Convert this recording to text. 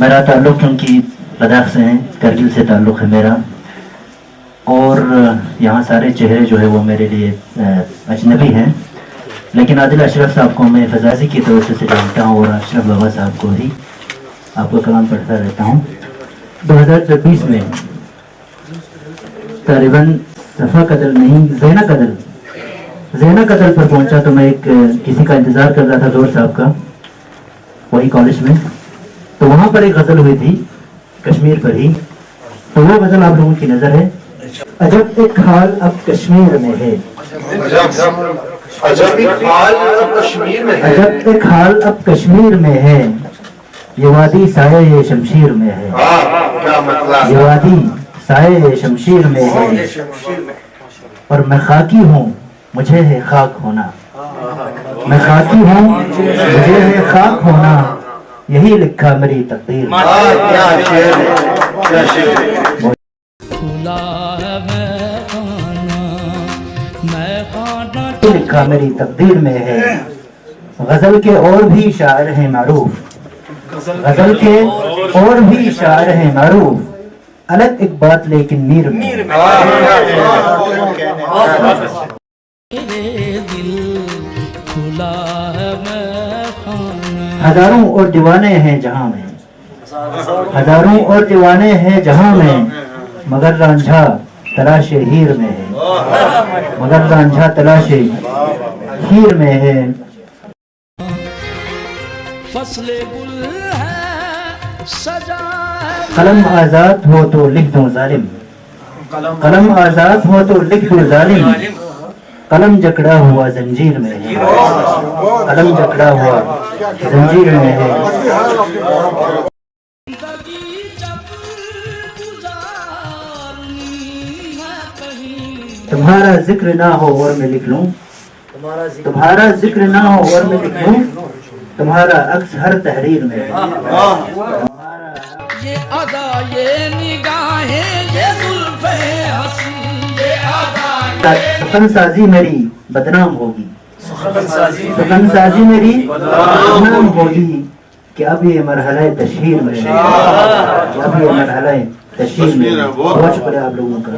میرا تعلق کیونکہ لداخ سے ہیں، کرگل سے تعلق ہے میرا، اور یہاں سارے چہرے جو ہے وہ میرے لیے اجنبی ہیں، لیکن عادل اشرف صاحب کو میں فضازی کی توجہ سے جانتا ہوں، اور اشرف بابا صاحب کو ہی آپ کو کلام پڑھتا رہتا ہوں۔ 2024 میں تقریباً صفا قدل نہیں، زینہ قدل پر پہنچا تو میں کسی کا انتظار کر رہا تھا، زور صاحب کا، وہی کالج میں، تو وہاں پر ایک غزل ہوئی تھی کشمیر پر ہی، تو وہ غزل آپ لوگوں کی نظر ہے۔ عجب ایک حال اب کشمیر میں ہے، عجب ایک حال اب کشمیر میں ہے، عجب ایک حال اب کشمیر میں ہے، یہ وادی سایہ شمشیر میں ہے، یہ وادی سایہ شمشیر میں ہے، اور میں خاکی ہوں مجھے ہے خاک ہونا، میں خاکی ہوں مجھے ہے خاک ہونا، یہی لکھا میری تقدیر میں۔ لکھا میری تقدیر میں ہے۔ غزل کے اور بھی شاعر ہیں معروف، غزل کے اور بھی شاعر ہیں معروف، الگ ایک بات لیکن میر میں ہے۔ ہزاروں اور دیوانے ہیں جہاں میں، ہزاروں اور دیوانے ہیں جہاں میں، مگر رانجھا تلاش ہیر میں ہے، مگر رانجھا تلاش ہیر میں ہے۔ قلم آزاد ہو تو لکھ دوں ظالم، قلم آزاد ہو تو لکھ دوں ظالم، قلم جکڑا ہوا زنجیر میں ہے، قلم جکڑا ہوا زنجیر میں ہے۔ تمہارا ذکر نہ ہو اور میں لکھ لوں، تمہارا ذکر نہ ہو اور میں لکھ لوں، تمہارا عکس ہر تحریر میں ہے۔ یہ ادا یہ نگاہیں یہ زلفیں حسین، یہ ادا سخن سازی میری بدنام ہوگی، سخن سازی میری بدنام ہوگی، کہ اب یہ مرحلہ تشہیر میں ہے، اب یہ مرحلہ تشہیر میں ہے۔ بہت شکریہ آپ لوگوں کا۔